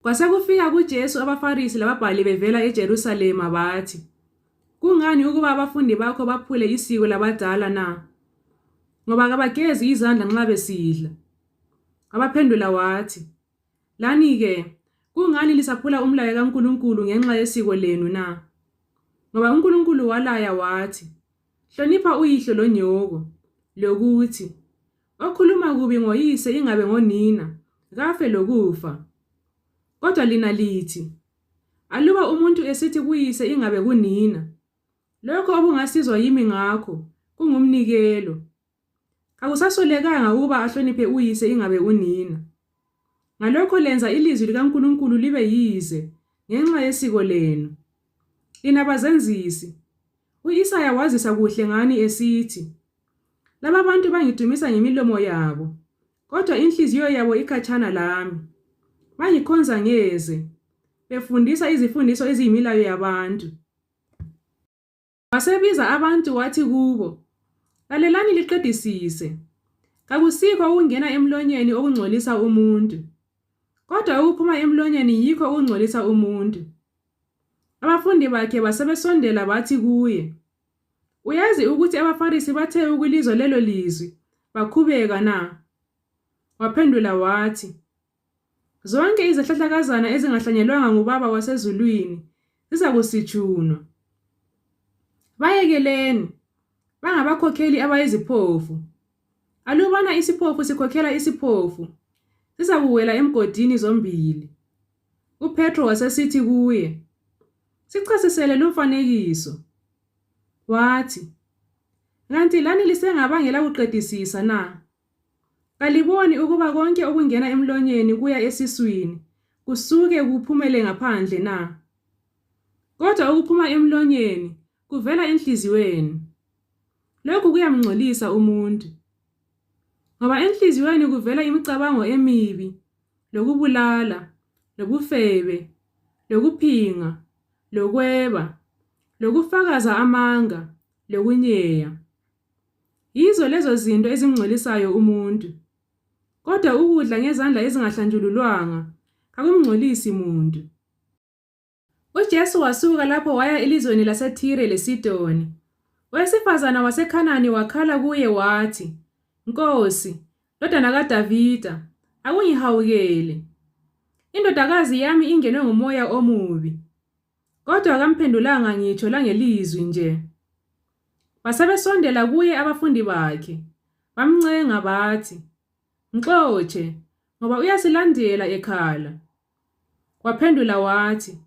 Kwasekufika kuJesu abaFarisi lababhali bevela eJerusalema bathi, "Kungani ukuba abafundi bakho baphule isiko labadala na? Ngoba kabagezi izandla nxa besidla." Abaphendula wathi, "Lani-ke, kungani lisaphula umlayo kaNkulunkulu ngenxa yesiko lenu na? Ngoba uNkulunkulu walaya wathi, hlonipha uyihlo lonyoko, lokuthi okhuluma kubi ngoyise ingabe ngonina, kafe lokufa. Kodwa lina lithi, aluba umuntu esithi kuyise ingabe kunina, lokho okungasizwa yimi ngakho kungumnikelo. Akusasolekanga ukuba ahloniphe uyise ingabe unina. Ngalokho lenza ilizwi likaNkulunkulu libe yize ngenxa yesiko lenu. Lina bazenzisi, u-Isaya wazisa kuhle ngani esithi, laba bantu bangidumisa ngemilomo yabo, kodwa inhliziyo yabo ikhatshana lami. Bangikhonza ngeze, befundisa izifundiso eziyimilayo yabantu." Wasebiza abantu wathi kubo, "Lalelani liqedisise. Kakusikho ukungena emlonyeni okungcolisa umuntu, kodwa ukuphuma emlonyeni yikho okungcolisa umuntu." Abafundi bakhe basebesondela bathi kuye, "Uyazi ukuthi abaFarisi bathe ukulizwa lelo lizwi bakhubeka na?" Waphendula wathi, "Zonke izihlahlakazana ezingahlanyelwanga ngubaba wasezulwini zizakusitshunwa. Bayekeleni, bangabakhokheli abayiziphofu. Alubana isiphofu sikhokhela isiphofu, sizakuwela emgodini zombili." UPetro wasesithi kuye, "Sichasisele lumfanekiso." Wathi, "Kanti lani lisengabangela kuqedisisa na? Kaliboni ukuba konke okungena emlonyeni kuya esiswini kusuke kuphumele ngaphandle na? Kodwa okuphuma emlonyeni kuvela enhliziyweni. Lokhu kuyamngcolisa umuntu. Ngoba enhliziyweni kuvela imicabango emibi, lokubulala, lobufebe, lokuphinga, lokweba, lokufakaza amanga, lokunyeya. Yizo lezo zinto ezimngcolisayo umuntu. Kodwa ukudla ngezandla ezingahlanjululwanga kakumngcolisi muntu." UJesu wasuka lapho waya elizweni laseThire leSidoni. Owesifazana waseKhanani wakhala kuye wathi, "Nkosi, Ndodana kaDavida, akungihawukele. Indodakazi yami ingenwe ngumoya omubi." Kodwa akamphendulanga ngitsho langelizwi nje. Basebesondela kuye abafundi bakhe, bamncenga bathi, "Mxotshe, ngoba uyasilandela ekhala." Waphendula wathi,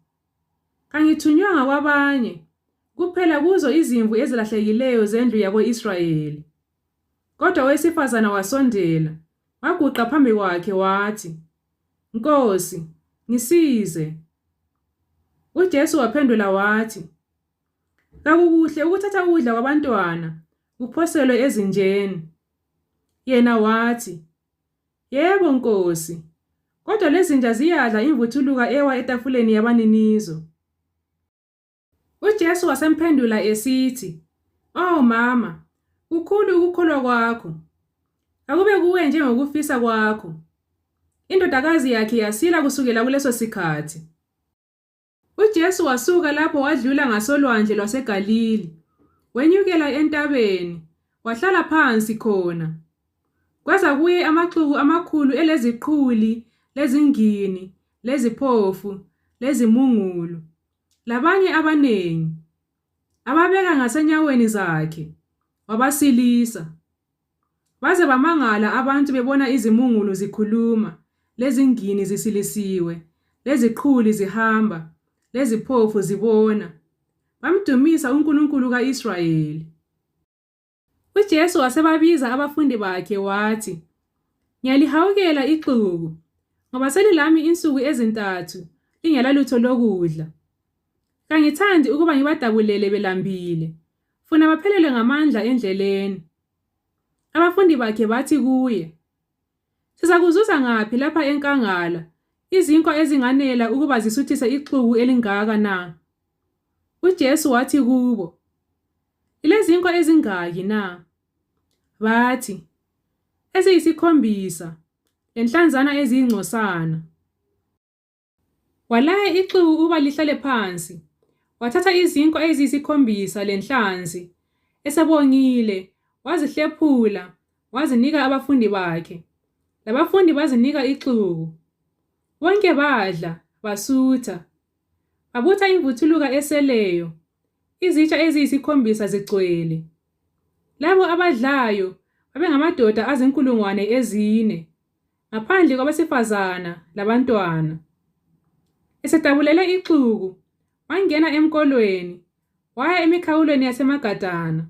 "Kangithunywanga kwabanye, kuphela kuzo izimvu ezilahlekileyo zendlu yako-Israyeli." Kodwa owesifazana wasondela, waguqa phambi kwakhe wathi, "Nkosi, ngisize." UJesu waphendula wathi, "Kakukuhle ukuthatha ukudla kwabantwana kuphoselwe ezinjeni." Yena wathi, "Yebo Nkosi, kodwa lezinja ziyadla imvuthuluka ewa etafuleni yabaninizo." UJesu wasemphendula esithi, "Oh mama, kukhulu ukukholwa kwakho. Akube kuwe njengokufisa kwakho." Indodakazi yakhe yasila kusukela kuleso sikhathi. UJesu wasuka lapho wadlula ngasolwandle lwaseGalili, wenyukela entabeni, wahlala phansi khona. Kwaza kuye amaxuku amakhulu eleziqhuli, lezingini, leziphofu, lezimungulu, labanye abanengi. Ababeka ngasenyaweni zakhe, wabasilisa. Baze bamangala abantu bebona izimungulu zikhuluma, lezingini zisilisiwe, leziqhuli zihamba, leziphofu zibona. Bamdumisa uNkulunkulu ka-Israyeli. UJesu wasebabiza abafundi bakhe wathi, "Ngiyalihawukela ixuku, ngoba selilami insuku ezintathu lingelalutho lokudla. Kangithandi ukuba ngibadabulele belambile, funa baphelele ngamandla endleleni." Abafundi bakhe bathi kuye, "Sizakuzuza ngaphi lapha enkangala izinkwa ezinganela ukuba zisuthise ixuku elingaka na?" UJesu wathi kubo, "Ilezinkwa ezingaki na?" Bathi, "Eziyisikhombisa, lenhlanzana eziyingcosana." Walaya ixuku ukuba lihlale phansi. Wathatha izinkwa eziyisikhombisa lenhlanzi. Esebongile, wazihlephula, wazinika abafundi bakhe. Labafundi bazinika ixuku. Bonke badla, basutha. Babutha imvuthuluka eseleyo. Izitsha eziyisikhombisa zigcwele. Labo abadlayo babengamadoda azinkulungwane 4, ngaphandle kwabesifazana labantwana. Esedabulele ixuku, wangena emkolweni, waya emikhawulweni yasemagadana.